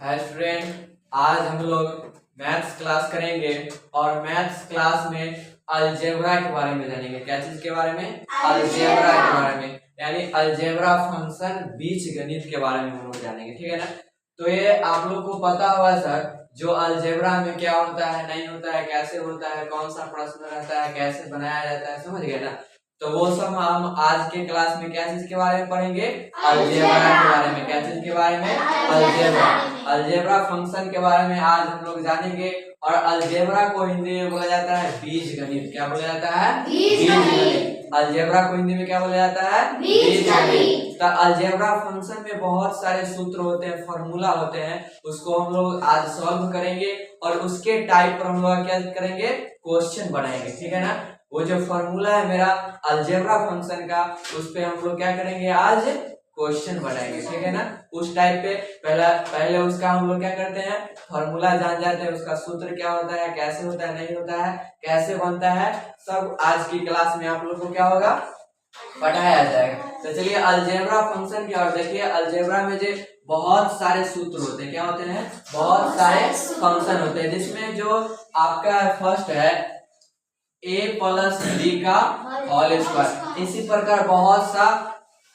Hi student, आज हम लोग मैथ्स क्लास करेंगे और मैथ्स क्लास में अलजेब्रा के बारे में जानेंगे। क्या चीज के बारे में? अलजेब्रा के बारे में, यानी अलजेब्रा फंक्शन बीजगणित के बारे में हम लोग जानेंगे। ठीक है ना? तो ये आप लोग को पता होगा सर, जो अलजेब्रा में क्या होता है, नहीं होता है, कैसे होता है, कौन सा प्रश्न रहता है, कैसे बनाया जाता है, समझ गए ना? तो वो सब हम आज के क्लास में क्या चीज के बारे में पढ़ेंगे? अलजेब्रा के बारे में। क्या चीज के बारे में? अलजेब्रा। अलजेब्रा फंक्शन के बारे में आज हम लोग जानेंगे। और अलजेब्रा को हिंदी में बोला जाता है बीजगणित। क्या बोला जाता है? बीजगणित। अलजेब्रा को हिंदी में क्या बोला जाता है? बीजगणित। तो अलजेब्रा फंक्शन में बहुत सारे सूत्र होते हैं, फॉर्मूला होते हैं, उसको हम लोग आज सॉल्व करेंगे और उसके टाइप पर हम लोग क्या करेंगे? क्वेश्चन बनाएंगे। ठीक है ना? वो जो फॉर्मूला है मेरा अलजेब्रा फंक्शन का, उस पे हम लोग क्या करेंगे? आज क्वेश्चन बनाएंगे। ठीक है ना? उस टाइप पे पहले उसका हम लोग क्या करते हैं? फॉर्मूला जान जाते हैं, उसका सूत्र क्या होता है, कैसे होता है, नहीं होता है, कैसे बनता है, सब आज की क्लास में आप लोग को क्या होगा? पढ़ाया जाएगा। तो चलिए अलजेब्रा फंक्शन की ओर देखिए। अलजेब्रा में जो बहुत सारे सूत्र होते हैं, क्या होते हैं? बहुत सारे फंक्शन होते हैं, जिसमें जो आपका फर्स्ट है a प्लस बी का होल स्क्वायर। इसी प्रकार बहुत सा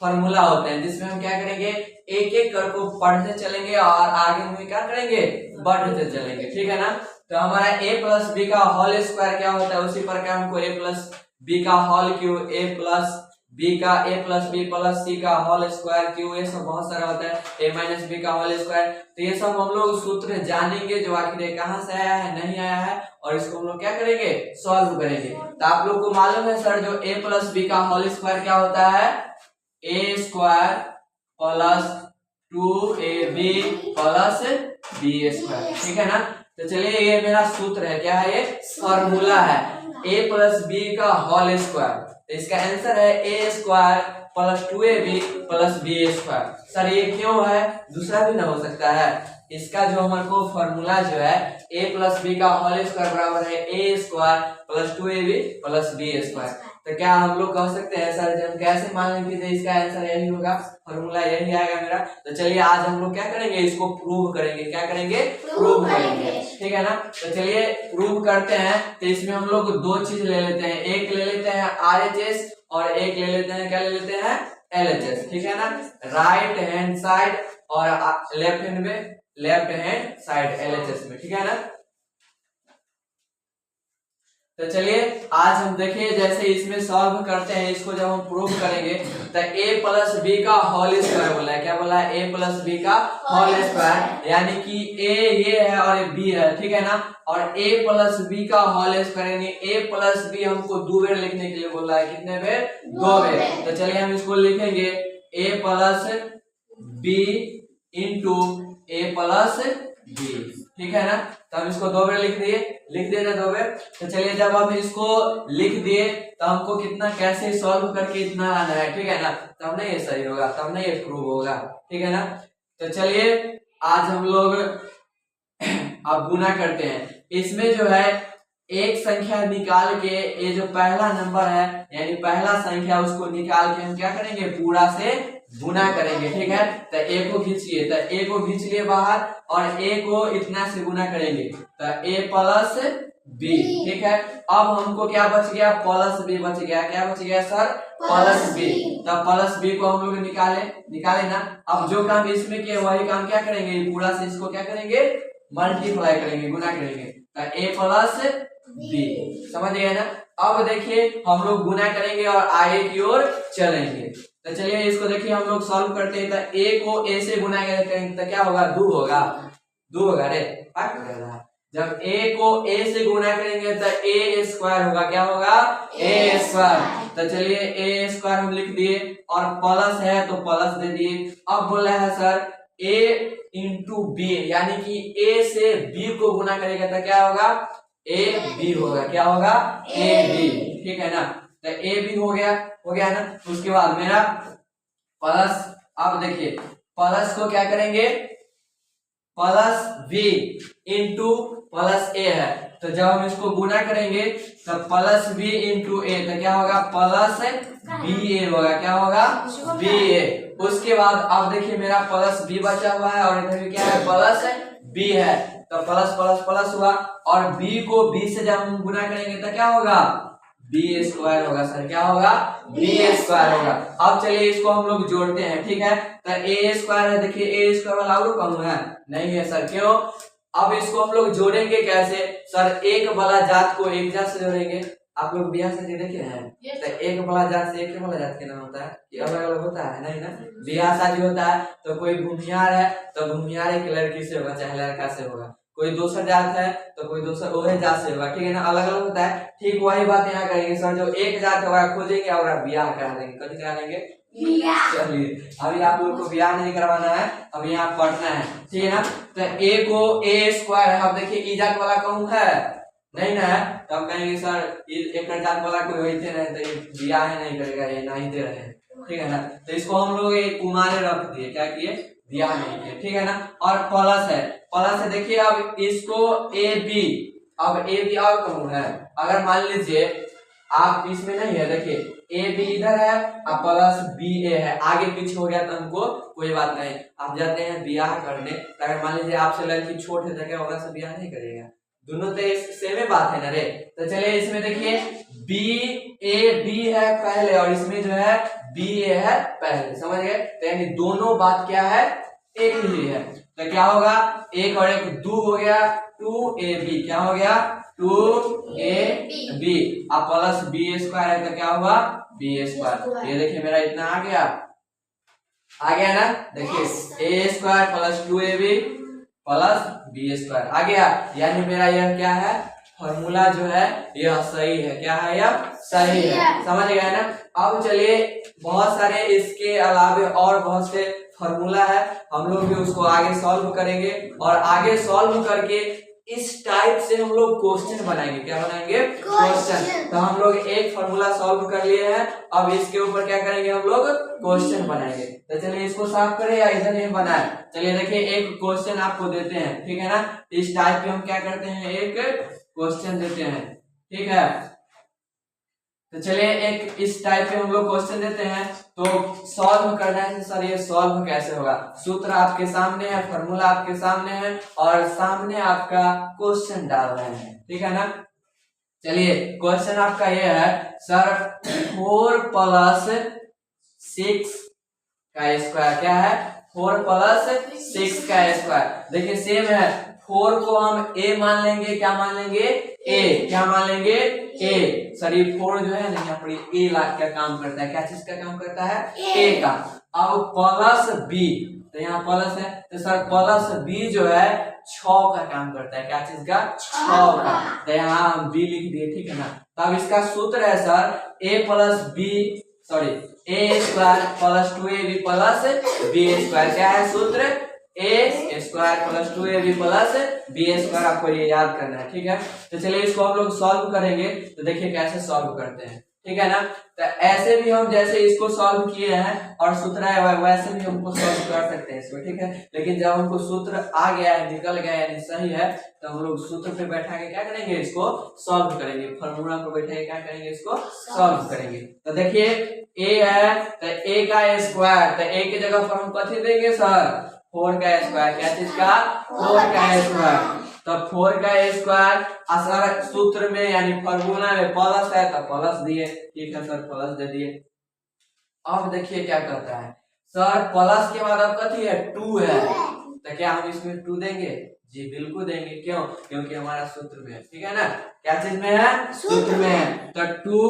फॉर्मूला होते हैं, जिसमें हम क्या करेंगे? एक एक कर को पढ़ते चलेंगे और आगे में क्या करेंगे? बढ़ते चलेंगे। ठीक है ना? तो हमारा a प्लस बी का होल स्क्वायर क्या होता है? उसी प्रकार हमको a प्लस बी का whole cube, a plus B का a plus B plus C का होल स्क्वायर क्यूब, ये सब बहुत सारा होता है। a माइनस बी का होल स्क्वायर। तो ये सब हम लोग सूत्र जानेंगे, जो आखिर कहाँ से आया है, नहीं आया है, और इसको हम लोग क्या करेंगे? सॉल्व करेंगे। तो आप लोग को मालूम है सर, जो a प्लस बी का होल स्क्वायर क्या होता है? A square plus 2ab plus B square. ठीक है ना? तो चलिए, ये मेरा सूत्र है। क्या है ये? फॉर्मूला है a प्लस बी का होल स्क्वायर। तो इसका आंसर है A square plus 2ab plus B square. Sir ये क्यों है? दूसरा भी ना हो सकता है? इसका जो हमारे को फॉर्मूला जो है a प्लस बी का होल स्क्वायर बराबर है A square plus 2ab plus B square. तो क्या हम लोग कह सकते हैं सर, हम कैसे मान लेंगे कि इसका आंसर यही होगा, फॉर्मूला यही आएगा मेरा? तो चलिए आज हम लोग क्या करेंगे? इसको प्रूव करेंगे। क्या करेंगे? प्रूव करेंगे। ठीक है ना? तो चलिए प्रूव करते हैं। तो इसमें हम लोग दो चीज ले लेते हैं, एक ले लेते हैं RHS और एक ले लेते हैं, क्या ले लेते हैं? LHS। ठीक है ना? राइट हैंड साइड और लेफ्ट हैंड साइड LHS में। ठीक है ना? तो चलिए आज हम देखिए, जैसे इसमें सॉल्व करते हैं, इसको जब हम प्रूव करेंगे तो a प्लस बी का होल स्क्वायर बोला है। क्या बोला है? a प्लस बी का होल स्क्वायर, यानी कि a ये है और b है। ठीक है ना? और a प्लस बी का होल स्क्वायर, यानी a प्लस बी हमको दो बार लिखने के लिए बोला है। कितने बार? दो बार। तो चलिए हम इसको लिखेंगे a plus B into a plus B. ठीक है ना? तो हम इसको दो बार लिख दिए ना, दो बार। तो चलिए जब हम इसको लिख दिए तो हमको कितना, कैसे सॉल्व करके इतना आना है। ठीक है ना? तब नहीं ये सही होगा, तब नहीं ये प्रूव होगा। ठीक है ना? तो चलिए आज हम लोग अब गुना करते हैं। इसमें जो है एक संख्या निकाल के, ये जो पहला नंबर है यानी पहला संख्या, उसको निकाल के हम क्या करेंगे? पूरा से गुना करेंगे। ठीक है? तो a को खींचिए, तो a को खींच लिए बाहर और a को इतना से गुना करेंगे, तो a प्लस b। ठीक है? अब हमको क्या बच गया? प्लस b बच गया। क्या बच गया सर? Plus b। तब प्लस b को हम लोग निकाले ना। अब जो काम इसमें किए वही काम क्या करेंगे? पूरा से इसको क्या करेंगे? मल्टीप्लाई करेंगे, गुना करेंगे। तो a प्लस b। समझ गए ना? अब देखिए हम लोग गुना करेंगे और आगे की ओर चलेंगे। तो चलिए इसको देखिए हम लोग सॉल्व करते हैं। तो a को a से गुना करेंगे तो क्या होगा? 2 होगा। 2 होगा रे। जब a को a से गुना करेंगे तो a स्क्वायर होगा। क्या होगा? a square. तो चलिए a स्क्वायर हम लिख दिए और प्लस है तो प्लस दे दिए। अब बोल रहा है सर a इंटू बी, यानी कि a से b को गुना करेगा तो क्या होगा? a b होगा। क्या होगा? a b। ठीक है ना? तो a b हो गया ना। उसके बाद मेरा प्लस, अब देखिए प्लस को क्या करेंगे? Plus b into plus a है, तो जब हम इसको गुना करेंगे तो प्लस बी इंटू ए, तो क्या होगा प्लस बी ए होगा, क्या होगा बी ए। उसके बाद अब देखिए मेरा प्लस बी बचा हुआ है और इधर भी क्या है प्लस बी है, तो प्लस प्लस प्लस हुआ और बी को बी से जब हम गुना करेंगे तो क्या होगा बी स्क्वायर होगा सर, क्या होगा बी स्क्वायर होगा। अब चलिए इसको हम लोग जोड़ते हैं, ठीक है। तो ए स्क्वायर है, देखिए ए स्क्वायर वाला और कम है नहीं है सर, क्यों? अब इसको हम लोग जोड़ेंगे कैसे सर, एक वाला जात को एक जात से जोड़ेंगे। आप लोग बिहार से देखे हैं तो एक वाला जात से एक वाला जात के नाम होता है, ये अलग अलग होता है नहीं ना। बिहार शादी होता है तो कोई भूमिहार है तो भूमिहार एक लड़की से होगा चाहे लड़का से होगा, कोई दूसरा जात है तो कोई दूसरा वही जात से होगा, ठीक है ना, अलग अलग होता है। ठीक वही बात यहाँ करेंगे सर, जो एक जात होगा खोजेंगे और ब्याह करा देंगे, कभी करा देंगे। चलिए अभी आप लोग को ब्याह नहीं करवाना है, अभी यहाँ पढ़ना है, ठीक है ना। तो ए को ए स्क्वायर है, अब देखिए ई जात वाला कौन है नहीं ना है, तो हम कहेंगे सर एक जात वाला कोई होते नहीं तो ये ब्याह नहीं करेगा, ये नहीं दे रहे हैं, ठीक है ना। तो इसको हम लोग एक कुमारे रख दिए, क्या किए ब्याह नहीं किए, ठीक है ना। और प्लस है, प्लस है देखिए अब इसको ए बी, अब ए बी और कौन है, अगर मान लीजिए आप इसमें नहीं है, देखिए ए बी इधर है और प्लस बी ए है, आगे पीछे हो गया तो हमको कोई बात नहीं, आप जाते हैं ब्याह करने, तो अगर मान लीजिए आपसे लड़की छोट है तो क्या होगा से ब्याह नहीं करेगा, दोनों तो सेम बात है ना रे। तो चलिए इसमें देखिए बी ए बी है पहले और इसमें जो है बी ए है पहले, समझ गए। तो यानी दोनों बात क्या है एक ही है, तो क्या होगा एक और एक दो हो गया, टू ए बी, क्या हो गया टू ए बी, अब प्लस बी स्क्वायर है तो क्या हुआ बी स्क्वायर। ये देखिए मेरा इतना आ गया ना, देखिए A square plus two A B plus B square आ गया, यानी मेरा यह क्या है फॉर्मूला जो है यह सही है, क्या है यह सही है, समझ गए ना। अब चलिए बहुत सारे इसके अलावे और बहुत से फॉर्मूला है, हम लोग भी उसको आगे सॉल्व करेंगे और आगे सॉल्व करके इस टाइप से हम लोग क्वेश्चन बनाएंगे, क्या बनाएंगे क्वेश्चन। तो हम लोग एक फॉर्मूला सॉल्व कर लिए हैं, अब इसके ऊपर क्या करेंगे हम लोग क्वेश्चन बनाएंगे। तो चलिए इसको साफ करें या इधर नहीं बनाए, चलिए देखिए एक क्वेश्चन आपको देते हैं, ठीक है ना। इस टाइप के हम क्या करते हैं एक क्वेश्चन देते हैं, ठीक है। तो चलिए एक इस टाइप के हम लोग क्वेश्चन देते हैं, तो सॉल्व करना है सर, ये सॉल्व कैसे होगा, सूत्र आपके सामने है, फॉर्मूला आपके सामने है और सामने आपका क्वेश्चन डाल रहे हैं, ठीक है ना। चलिए क्वेश्चन आपका ये है सर 4 प्लस 6 का स्क्वायर, क्या है 4 प्लस 6 का स्क्वायर। देखिए सेम है, 4 को हम a मान लेंगे, क्या मान लेंगे a, क्या मान लेंगे a, सर ये 4 जो है ना यहाँ पर a लाख का काम करता है, क्या चीज का काम करता है a का। अब प्लस b, तो यहाँ प्लस है तो सर प्लस b जो है 6 का काम करता है, क्या चीज का 6 का, तो यहाँ हम b लिख दिए, ठीक है ना। तब इसका सूत्र है sir a plus b sorry A square plus 2ab plus B square, क्या है सूत्र A square plus 2ab plus B square, आपको ये याद करना है, ठीक है। तो चलिए इसको हम लोग सॉल्व करेंगे, तो देखिए कैसे सॉल्व करते हैं, ठीक है ना। तो ऐसे भी हम जैसे इसको सॉल्व किए हैं और सूत्र है वैसे भी हमको सॉल्व कर सकते हैं इसको, ठीक है। लेकिन जब हमको सूत्र आ गया है निकल गया यानी सही है, तो हम लोग सूत्र पे बैठा के क्या करेंगे इसको सॉल्व करेंगे, फॉर्मूला पे बैठा के क्या करेंगे इसको सॉल्व करेंगे। तो देखिए ए है तो ए का स्क्वायर, तो ए की जगह पर हम कथी देंगे सर 4 का स्क्वायर, क्या चीज का 4 का स्क्वायर, तो 4 का स्क्वायर असर सूत्र में यानी फॉर्मूला में प्लस है तो प्लस दिए, ठीक है सर प्लस दे दिए। अब देखिए क्या कहता है सर प्लस के बाद अब कथी है 2 है, तो क्या हम इसमें 2 देंगे, जी बिल्कुल देंगे, क्यों क्योंकि हमारा सूत्र में है, ठीक है ना, क्या चीज में है सूत्र में है। तो 2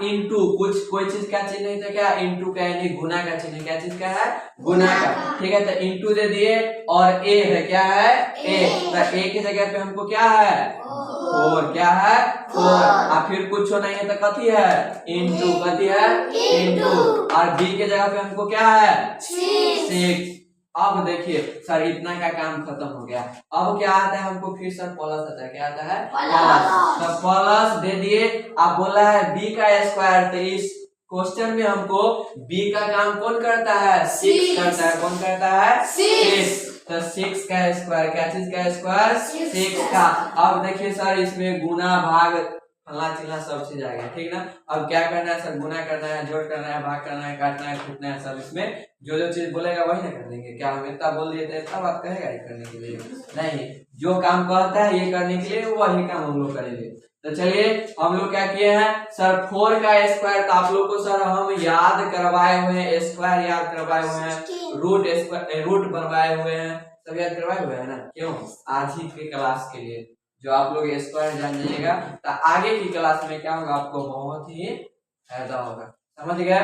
इंटू कुछ कोई चीज क्या चीज नहीं था, क्या इंटू का यानी गुना का चिन्ह, क्या चीज का है गुना का, ठीक है। तो इंटू दे दिए और ए है, क्या है ए, तो ए की जगह पे हमको क्या है 4, क्या है 4 और फिर कुछ नहीं है तो कथी है इंटू, कथी है इंटू, और बी के जगह पे हमको क्या है 6। अब देखिए सर इतना का काम खत्म हो गया, अब क्या आता है हमको फिर सर प्लस आता है, क्या आता है प्लस, तो प्लस दे दिए। आप बोला है b का स्क्वायर, तो इस क्वेश्चन में हमको b का काम कौन करता है 6 करता है, कौन करता है 6, तो 6 का स्क्वायर, क्या चीज का स्क्वायर? 6 का। अब देखिए सर इसमें गुना भाग फला चिल्ला सब चीज आ गया, ठीक ना। अब क्या करना है सर? गुना करना है, जोड़ करना है, भाग करना है, काटना है, कूटना है, सब इसमें जो जो चीज बोलेगा वही ना कर देंगे। क्या हम इतना बोल दिए थे इतना बात कहेगा ये करने के लिए? नहीं, जो काम कहता है ये करने के लिए वही काम हम लोग करेंगे। तो चलिए हम लोग क्या किए हैं सर? 4 का स्क्वायर, तो आप लोग को सर हम याद करवाए हुए हैं, स्क्वायर याद करवाए हुए हैं, रूट बनवाए हुए हैं, सब याद करवाए हुए हैं ना। क्यों? आज ही के क्लास के लिए जो आप लोग स्क्वायर जान जाइएगा तो आगे की क्लास में क्या होगा आपको बहुत ही फायदा होगा, समझ गए।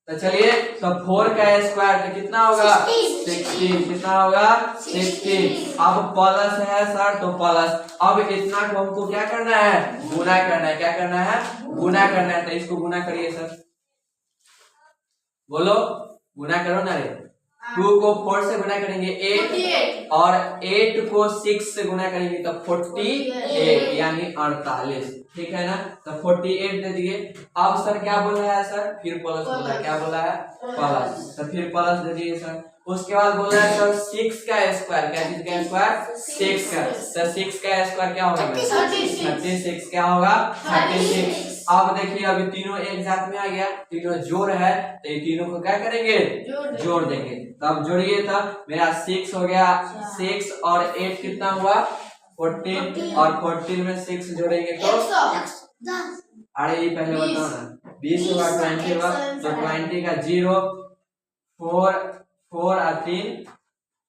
तो चलिए, तो 4 का स्क्वायर तो कितना होगा? 60। कितना होगा? 60। अब प्लस है सर तो प्लस, अब इतना को हमको क्या करना है? गुना करना है। क्या करना है? गुना करना है। तो इसको गुना करिए सर, बोलो गुना करो ना रे। 2 को 4 से गुना करेंगे 8 और 8 को 6 से गुना करेंगे तो 48 यानी 48, ठीक है ना। तो 48 दे दिए। अब सर क्या बोल रहा है सर? फिर प्लस बोला है। क्या बोला है? प्लस। तो फिर प्लस दे दिए सर। उसके बाद बोल रहा है सर 6 का स्क्वायर, क्या चीज का स्क्वायर? 6 का। तो 6 का स्क्वायर क्या होगा? 36। क्या होगा? 36। अब देखिए अभी तीनों एक साथ में आ गया, तीनों जोड़ है तो ये तीनों को क्या करेंगे? जोड़ देंगे। तो अब जोड़िए, तो मेरा 6 हो गया, 6 और 8 कितना हुआ? 14 और 14 में 6 जोड़ेंगे तो अरे ये पहले बताओ ना, 20 होगा, 20 होगा तो 20 का 0 4 4 और 3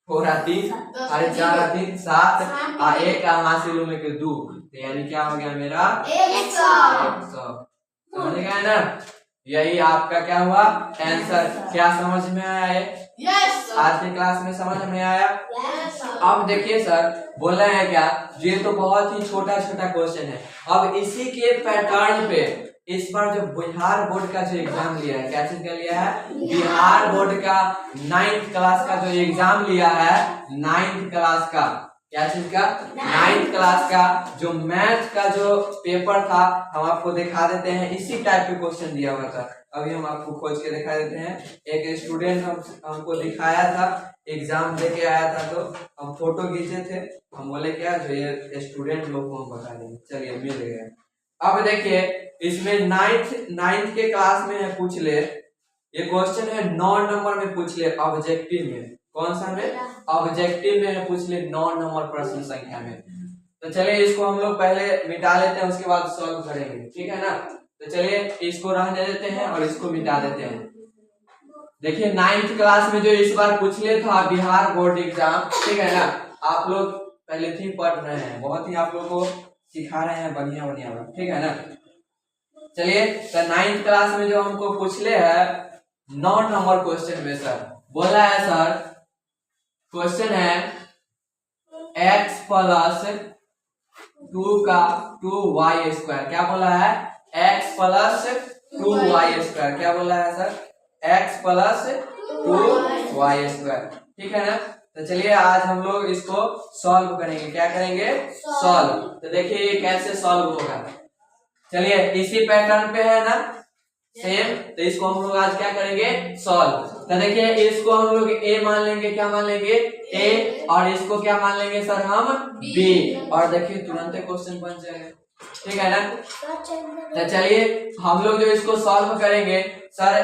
4 और 3 अरे 4 और 3 7 और 1 का हासिल में के 2, तो यानी क्या हो गया मेरा? 100। समझ गए ना? यही आपका क्या हुआ? आंसर। क्या समझ में आया है? आज की क्लास में समझ में आया? अब देखिए सर बोल रहे हैं क्या, ये तो बहुत ही छोटा छोटा क्वेश्चन है। अब इसी के पैटर्न पे इस बार जो बिहार बोर्ड का जो एग्जाम लिया है, क्या चीज का लिया है? बिहार बोर्ड का 9th क्लास का जो एग्जाम लिया है, 9th क्लास का, क्या चीज का? 9th क्लास का जो मैथ का जो पेपर था, हम आपको दिखा देते हैं। इसी टाइप के क्वेश्चन दिया हुआ था, अभी हम आपको खोज के दिखा देते हैं। एक स्टूडेंट हमको दिखाया था, एग्जाम देके आया था, तो हम फोटो खींचे थे, हम बोले क्या जो ये स्टूडेंट लोग को हम बता देंगे। चलिए मिल गया। अब देखिए इसमें 9th के क्लास में है, पूछ ले, ये क्वेश्चन है 9 नंबर में पूछ ले, ऑब्जेक्टिव में। कौन सा में? ऑब्जेक्टिव में है, पूछ ले 9 नंबर प्रश्न संख्या में। तो चलिए इसको हम लोग पहले मिटा लेते हैं, उसके बाद सॉल्व करेंगे, ठीक है ना। तो चलिए इसको रहने देते हैं और इसको मिटा देते हैं। देखिए 9th क्लास में जो इस बार पूछ ले था बिहार बोर्ड एग्जाम, ठीक है ना। आप लोग पहले थी पढ़ रहे हैं, बहुत ही आप लोगों को सिखा रहे हैं बढ़िया बढ़िया, ठीक है ना। चलिए तो 9th क्लास में जो हमको पूछ ले है 9 नंबर क्वेश्चन में सर बोला है, सर क्वेश्चन है x प्लस 2 का 2y स्क्वायर। क्या बोला है? x plus 2y square. क्या बोला है sir? x plus 2y square, ठीक है ना। तो चलिए आज हम लोग इसको सॉल्व करेंगे। क्या करेंगे? सॉल्व। तो देखिए ये कैसे सॉल्व होगा। चलिए इसी पैटर्न पे है ना सेम, तो इसको हम लोग आज क्या करेंगे? सॉल्व। तो देखिए इसको हम लोग a मान लेंगे, क्या मान लेंगे? a, और इसको क्या मान लेंगे सर हम? b, और देखिए तुरंत क्वेश्चन बन जाएगा, ठीक है ना। तो चलिए हम लोग जो इसको सॉल्व करेंगे सर,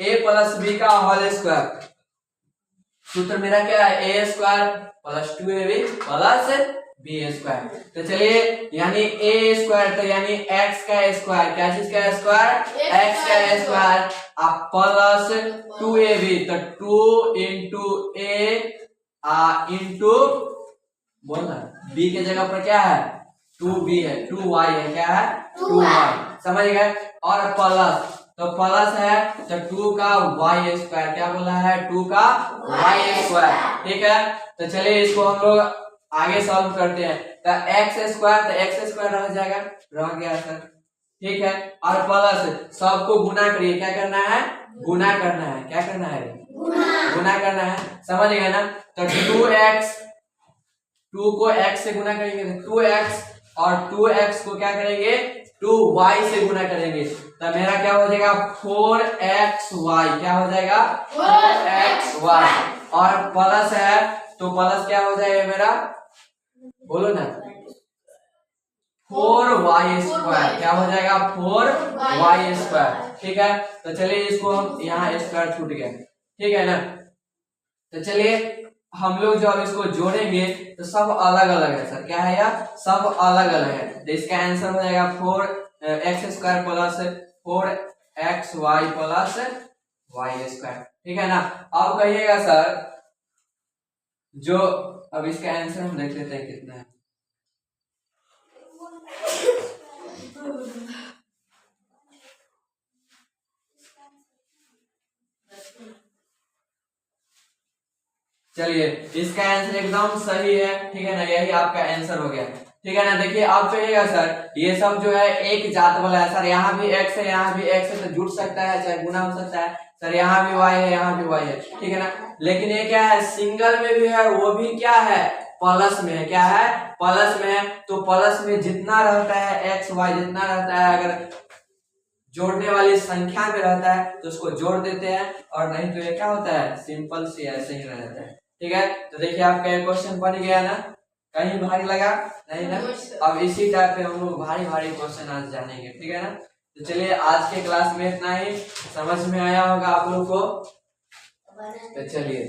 a प्लस b का होल स्क्वायर, सूत्र मेरा क्या है? a square plus 2ab plus b square. तो चलिए यानी a स्क्वायर, तो यानी x का स्क्वायर, क्या चीज का स्क्वायर? x का स्क्वायर, आप प्लस 2ab, तो 2 इंटू a इंटू बोलना b के जगह पर क्या है? 2b है, 2y है, क्या है? 2y, समझ गए। और प्लस, तो प्लस है तो 2 का y स्क्वायर, क्या बोला है? 2 का y स्क्वायर, ठीक है। तो चलिए इसको हम लोग आगे सॉल्व करते हैं। तो x स्क्वायर, तो x स्क्वायर रह जाएगा, रह गया सर, ठीक है। और प्लस सबको गुना करिए, क्या करना है? गुना करना है। क्या करना है? गुना करना है, समझ गए ना। तो 2x, 2 को x से गुना करेंगे तो 2x, और 2x को क्या करेंगे? 2y से गुना करेंगे, तो मेरा क्या हो जाएगा? 4xy, क्या हो जाएगा? 4xy, और प्लस है तो प्लस क्या हो जाएगा मेरा, बोलो ना, 4y²। क्या हो जाएगा, 4y²। ठीक है, तो चलिए इसको हम यहाँ स्क्वायर छूट गया, ठीक है ना। तो चलिए हम लोग जब इसको जोड़ेंगे तो सब अलग अलग है सर, क्या है यार, सब अलग अलग है। तो इसका आंसर हो जाएगा 4x² plus 4xy plus y²। ठीक है ना। अब कहिएगा सर जो, अब इसका आंसर हम देख लेते हैं कितना है। चलिए इसका आंसर एकदम सही है, ठीक है ना, यही आपका आंसर हो गया। ठीक है ना। देखिए अब कहिएगा सर ये सब जो है एक जात वाला है सर, यहाँ भी x है यहाँ भी x है, तो जुड़ सकता है चाहे गुना हो सकता है सर, यहाँ भी y है यहाँ भी y है, ठीक है ना। लेकिन ये क्या है, सिंगल में भी है, वो भी क्या है, प्लस में है। क्या है, प्लस में है। तो प्लस में जितना रहता है x y जितना रहता है, अगर जोड़ने वाली संख्या में रहता है तो उसको जोड़ देते हैं, और नहीं तो ये क्या होता है, सिंपल से ऐसे ही रहता है। ठीक है, तो देखिए आपका ये क्वेश्चन बन गया ना, कहीं भारी लगा नहीं ना। अब इसी टाइप पे हम लोग भारी भारी क्वेश्चन आज जानेंगे, ठीक है ना। तो चलिए आज के क्लास में इतना ही, समझ में आया होगा आप लोग को। तो चलिए।